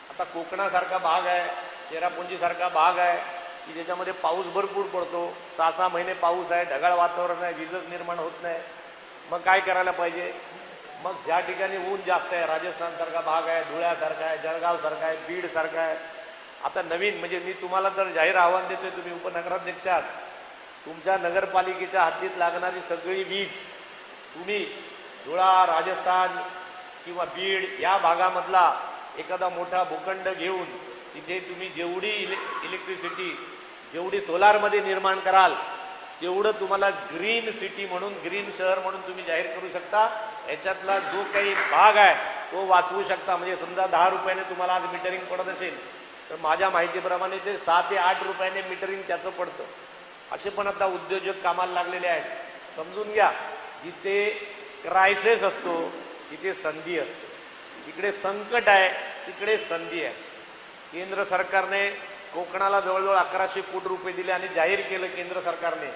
आता कोकणासारखा भाग आहे, चेरापुंजीसारखा भाग आहे की ज्याच्यामध्ये पाऊस भरपूर पडतो, 6-6 महिने पाऊस आहे, ढगाळ वातावरण आहे, वीजच निर्माण होत नाही. मग काय करायला पाहिजे? मग ज्या ठिकाणी ऊन जास्त आहे, राजस्थानसारखा भाग आहे, धुळ्यासारखा आहे, जळगावसारखा आहे, बीडसारखा आहे, आता नवीन म्हणजे मी तुम्हाला तर जाहीर आव्हान देतोय, तुम्ही उपनगराध्यक्ष आहात, तुमच्या नगरपालिकेच्या हद्दीत लागणारी सगळी वीज तुम्ही धुळा, राजस्थान किंवा बीड या भागामधला एखादा मोठा भूखंड घेऊन तिथे तुम्ही जेवढी इलेक्ट्रिसिटी जेवढी सोलारमध्ये निर्माण कराल तेवढं तुम्हाला ग्रीन सिटी म्हणून, ग्रीन शहर म्हणून तुम्ही जाहीर करू शकता. याच्यातला जो काही भाग आहे तो वाचवू शकता. म्हणजे समजा 10 रुपयाने तुम्हाला आज मीटरिंग पडत असेल तर माझ्या माहितीप्रमाणे ते 6 ते 8 रुपयाने मीटरिंग त्याचं पडतं. असे पण आता उद्योजक कामाला लागलेले आहेत. समजून घ्या, जिथे क्रायसिस असतो तिथे संधी असते. इकडे संकट आहे, तिकडे संधी आहे. केंद्र सरकारने कोकणाला जवळजवळ 1100 कोटी रुपये दिले आणि जाहीर केलं केंद्र सरकारने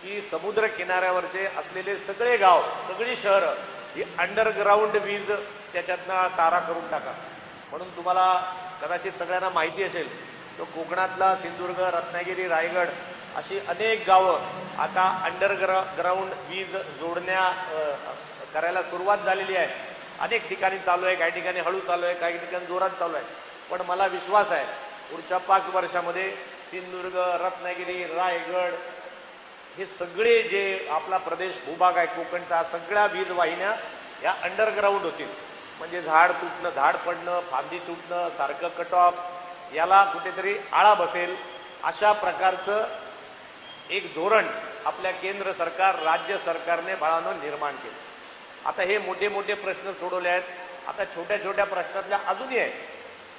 की समुद्र किनाऱ्यावरचे असलेले सगळे गाव, सगळी शहरं ही अंडरग्राऊंड वीज त्याच्यातनं तारा करून टाका. म्हणून तुम्हाला कदाचित सगळ्यांना माहिती असेल तर कोकणातला सिंधुदुर्ग, रत्नागिरी, रायगड अशी अनेक गावं आता अंडरग्राऊंड वीज जोडण्या करायला सुरुवात झालेली आहे. अनेक ठिकाणी चालू आहे, काही ठिकाणी हळू चालू आहे, काही ठिकाणी जोरात चालू आहे. पण मला विश्वास आहे पुढच्या 5 वर्षामध्ये सिंधुदुर्ग, रत्नागिरी, रायगड हे सगळे जे आपला प्रदेश भूभाग आहे कोकणचा, सगळ्या वीज वाहिन्या या अंडरग्राऊंड होतील. म्हणजे झाड तुटणं, झाड पडणं, फांदी तुटणं, सारखं कट ऑफ याला कुठेतरी आळा बसेल अशा प्रकारचं एक धोरण आपल्या केंद्र सरकार, राज्य सरकारने बाळानं निर्माण केलं. आता हे मोठे मोठे प्रश्न सोडवले आहेत. आता छोट्या छोट्या प्रश्नातल्या अजूनही आहे.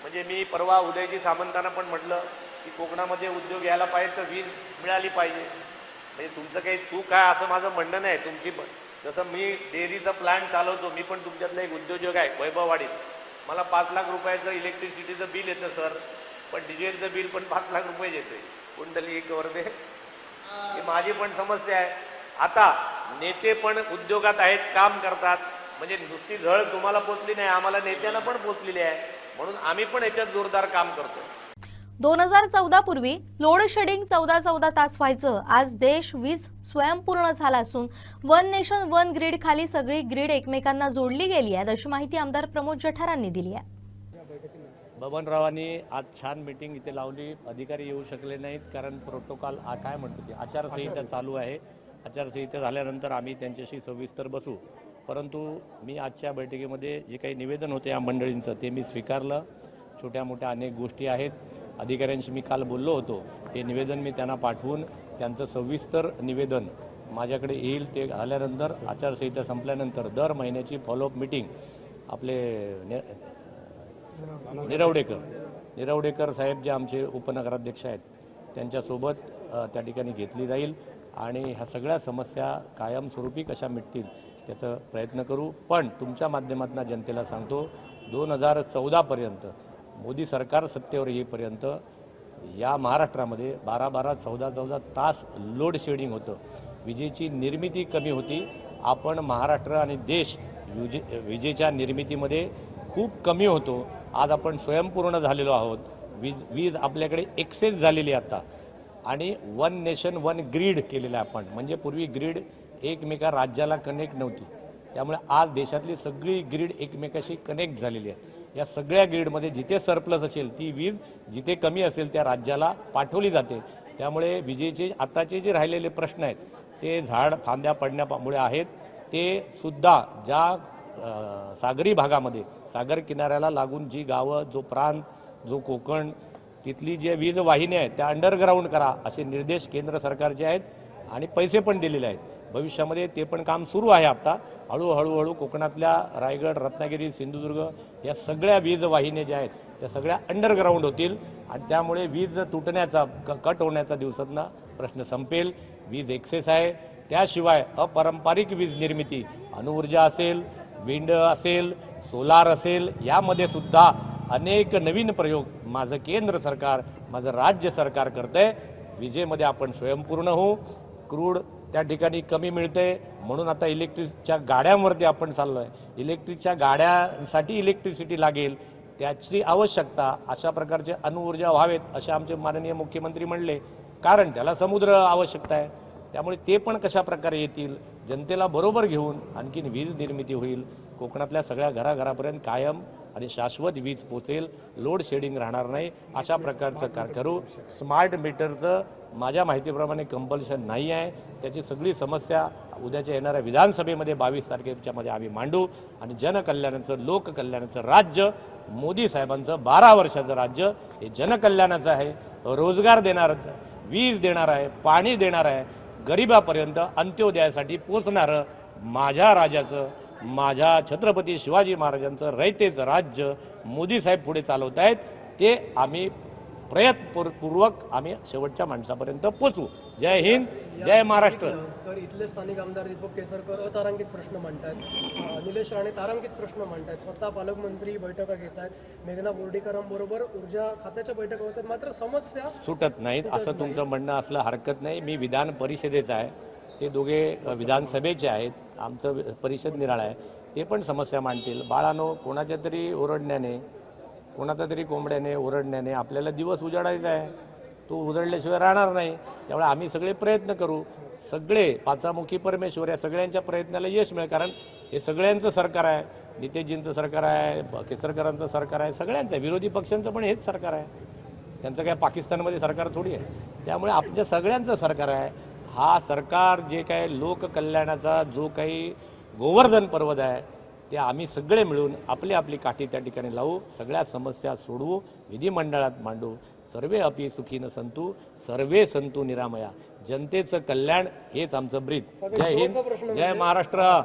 म्हणजे मी परवा उदयजी सामंतांना पण म्हटलं की कोकणामध्ये उद्योग यायला पाहिजे तर वीज मिळाली पाहिजे. म्हणजे तुमचं काही चूक आहे असं माझं म्हणणं नाही. तुमची पण जसं मी डेअरीचा प्लॅन चालवतो, मी पण तुमच्यातला एक उद्योजक आहे वैभववाडीत. मला 5 लाख रुपयाचं इलेक्ट्रिसिटीचं बिल येतं सर, पण डिझेलचं बिल पण 5 लाख रुपये येते कुंडली एक वर्धे. ही माझी पण समस्या आहे. आता नेते पण उद्योगात आहेत, काम करतात. म्हणजे नुसती झळ तुम्हाला पोचली नाही, आम्हाला नेत्यांना पण पोचलेली आहे. म्हणून आम्ही पण याच्यात जोरदार काम करतो.
2014 पूर्वी लोड शेडिंग 14 तास व्हायचं. आज देश वीज स्वयंपूर्ण झाला असून वन नेशन वन ग्रीड खाली सगळी ग्रीड एकमेकांना जोडली गेली आहे, अशी माहिती आमदार प्रमोद जठारांनी दिली आहे.
बबनरावांनी आज छान मीटिंग इथे लावली. अधिकारी येऊ शकले नाहीत कारण प्रोटोकॉल काय म्हणतो ते आचारसंहिता चालू आहे. आचारसंहिता झाल्यानंतर आम्ही त्यांच्याशी सविस्तर बसू. परंतु मी आजच्या बैठकीमध्ये जे काही निवेदन होते या मंडळींचं ते मी स्वीकारलं. छोट्या मोठ्या अनेक गोष्टी आहेत. अधिकाऱ्यांशी मी काल बोललो होतो. हे निवेदन मी त्यांना पाठवून त्यांचं सविस्तर निवेदन माझ्याकडे येईल. ते झाल्यानंतर आचारसंहिता संपल्यानंतर दर महिन्याची फॉलोअप मीटिंग आपले निरवडेकर साहेब जे आमचे उपनगराध्यक्ष आहेत त्यांच्यासोबत त्या ठिकाणी घेतली जाईल आणि ह्या सगळ्या समस्या कायमस्वरूपी कशा मिटतील त्याचा प्रयत्न करू. पण तुमच्या माध्यमातून जनतेला सांगतो 2014पर्यंत मोदी सरकार सत्तेवर येईपर्यंत या महाराष्ट्रामध्ये 12-14 तास लोड शेडिंग होतं. विजेची निर्मिती कमी होती. आपण महाराष्ट्र आणि देश विजेच्या निर्मितीमध्ये खूप कमी होतो. आज आपण स्वयंपूर्ण झालेलो आहोत. वीज आपल्याकडे एक्सेस झालेली आता आणि वन नेशन वन ग्रीड केलेलं आहे आपण. म्हणजे पूर्वी ग्रीड एकमेका राज्याला कनेक्ट नव्हती. त्यामुळे आज देशातली सगळी ग्रीड एकमेकाशी कनेक्ट झालेली आहे. या सगळ्या ग्रीडमध्ये जिथे सरप्लस असेल ती वीज जिथे कमी असेल त्या राज्याला पाठवली जाते. त्यामुळे विजेचे आताचे जे राहिलेले प्रश्न आहेत ते झाड फांद्या पडण्यामुळे आहेत. ते सुद्धा ज्या सागरी भागामध्ये सागर किनाऱ्याला लागून जी गावं, जो प्रांत, जो कोकण, तिथली जे वीज वाहिन्या आहेत त्या अंडरग्राऊंड करा असे निर्देश केंद्र सरकारचे आहेत आणि पैसे पण दिलेले आहेत. भविष्यामध्ये ते पण काम सुरू आहे. आता हळूहळू कोकणातल्या रायगड, रत्नागिरी, सिंधुदुर्ग या सगळ्या वीज वाहिन्या ज्या आहेत त्या सगळ्या अंडरग्राऊंड होतील आणि त्यामुळे वीज तुटण्याचा कट होण्याचा दिवसांना प्रश्न संपेल. वीज एक्सेस आहे. त्याशिवाय अपारंपरिक वीज निर्मिती अणुऊर्जा असेल, विंड असेल, सोलार असेल यामध्ये सुद्धा अनेक नवीन प्रयोग माझं केंद्र सरकार, माझं राज्य सरकार करतंय. विजेमध्ये आपण स्वयंपूर्ण होऊ. क्रूड त्या ठिकाणी कमी मिळते म्हणून आता इलेक्ट्रिकच्या गाड्यांवरती आपण चाललो आहे. इलेक्ट्रिकच्या गाड्यांसाठी इलेक्ट्रिसिटी लागेल त्याची आवश्यकता अशा प्रकारचे अणुऊर्जा व्हावेत असे आमचे माननीय मुख्यमंत्री म्हणले. कारण त्याला समुद्र आवश्यकता आहे. त्यामुळे ते पण कशा प्रकारे येतील जनतेला बरोबर घेऊन आणखीन वीज निर्मिती होईल
कोकणातल्या सगळ्या घराघरापर्यंत कायम आणि शाश्वत वीज पोचेल, लोड शेडिंग राहणार नाही, अशा प्रकारचं करू. स्मार्ट मीटरचं माझ्या माहितीप्रमाणे कंपल्शन नाही आहे. त्याची सगळी समस्या उद्याच्या येणाऱ्या विधानसभेमध्ये 22 तारखेच्यामध्ये आम्ही मांडू आणि जनकल्याणाचं, लोककल्याणाचं राज्य, मोदी साहेबांचं 12 वर्षाचं राज्य हे जनकल्याणाचं आहे. रोजगार देणार, वीज देणार आहे, पाणी देणार आहे, गरिबापर्यंत अंत्योदयासाठी पोचणारं माझ्या राजाचं, माझ्या छत्रपती शिवाजी महाराजांचं रयतेचं राज्य मोदी साहेब पुढे चालवत आहेत. ते आम्ही प्रयत्नपूर्वक आम्ही शेवटच्या माणसापर्यंत पोचू. जय हिंद, जय महाराष्ट्र.
तर इथले स्थानिक आमदार दीपक केसरकर अतारांकित प्रश्न मांडतात, निलेश राणे तारांकित प्रश्न मांडतात, स्वतः पालकमंत्री बैठका घेत आहेत, मेघना बोर्डीकरांबरोबर ऊर्जा खात्याच्या बैठका होतात, मात्र समस्या
सुटत नाहीत. असं तुमचं म्हणणं असलं हरकत नाही. मी विधान परिषदेचा आहे, ते दोघे विधानसभेचे आहेत, आमचं परिषद निराळा आहे, ते पण समस्या मांडतील. बाळानो, कोणाच्या तरी ओरडण्याने, कोणाचा तरी कोंबड्याने ओरडण्याने आपल्याला दिवस उजाडायचा आहे, तो उजळल्याशिवाय राहणार नाही. त्यामुळे आम्ही सगळे प्रयत्न करू. सगळे पाचामुखी परमेश्वर या सगळ्यांच्या प्रयत्नाला यश मिळेल. कारण हे सगळ्यांचं सरकार आहे, नितेशजींचं सरकार आहे, केसरकरांचं सरकार आहे, सगळ्यांचं आहे. विरोधी पक्षांचं पण हेच सरकार आहे, त्यांचं काय पाकिस्तानमध्ये सरकार थोडी आहे. त्यामुळे आपल्या सगळ्यांचं सरकार आहे. हा सरकार जे काय लोककल्याणाचा जो काही गोवर्धन पर्वत आहे ते आम्ही सगळे मिळून आपली आपली काठी त्या ठिकाणी लावू, सगळ्या समस्या सोडवू, विधिमंडळात मांडू. सर्वे अपि सुखीन संतु, सर्वे संतु निरामया. जनतेचं कल्याण हेच आमचं ब्रीद. जय हिंद, जय महाराष्ट्र.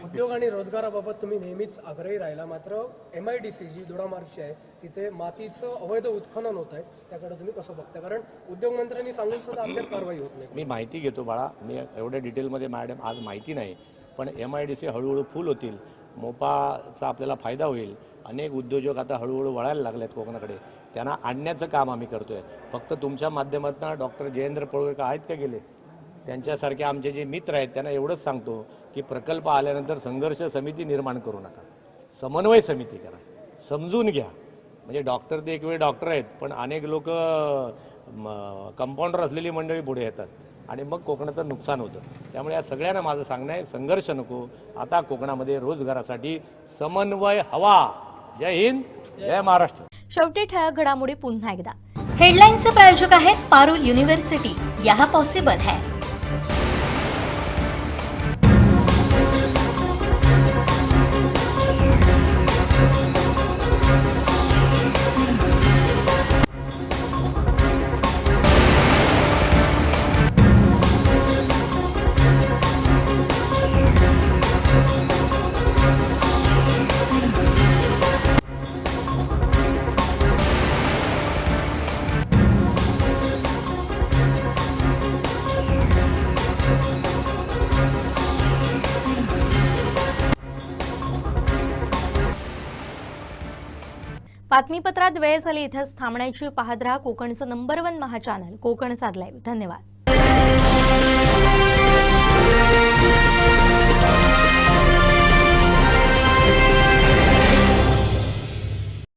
उद्योग आणि रोजगाराबाबत तुम्ही नेहमीच आग्रही राहिला, मात्र MIDC जी दोडामार्गची आहे तिथे मातीचं अवैध उत्खनन होत आहे, त्याकडे तुम्ही कसं बघता? कारण उद्योगमंत्र्यांनी सांगून सुद्धा अद्याप कारवाई होत नाही.
मी माहिती घेतो बाळा, मी एवढ्या डिटेलमध्ये मॅडम आज माहिती नाही, पण MIDC हळूहळू फुल होतील, मोपाचा आपल्याला फायदा होईल. अनेक उद्योजक आता हळूहळू वळायला लागलेत कोकणाकडे, त्यांना आणण्याचं काम आम्ही करतोय. फक्त तुमच्या माध्यमातून डॉक्टर जयेंद्र पळवकर आहेत का गेले, त्यांच्यासारखे आमचे जे मित्र आहेत त्यांना एवढंच सांगतो की प्रकल्प आल्यानंतर संघर्ष समिती निर्माण करू नका, समन्वय समिती करा, समजून घ्या. म्हणजे डॉक्टर ते एक वेळ डॉक्टर आहेत, पण अनेक लोक कंपाऊंडर असलेली मंडळी पुढे येतात आणि मग कोकणाचं नुकसान होतं. त्यामुळे या सगळ्यांना माझं सांगणं आहे, संघर्ष नको, आता कोकणामध्ये रोजगारासाठी समन्वय हवा. जय हिंद, जय महाराष्ट्र.
शेवटी ठळक घडामोडी पुन्हा एकदा. हेडलाईन्सचे प्रायोजक आहेत पारुल युनिव्हर्सिटी. यह पॉसिबल है. बातमीपत्रात वेळ झाली इथेच थांबण्याची. पाहत रहा कोकणचं नंबर 1 महा चॅनल कोकण साध लाईव्ह. धन्यवाद.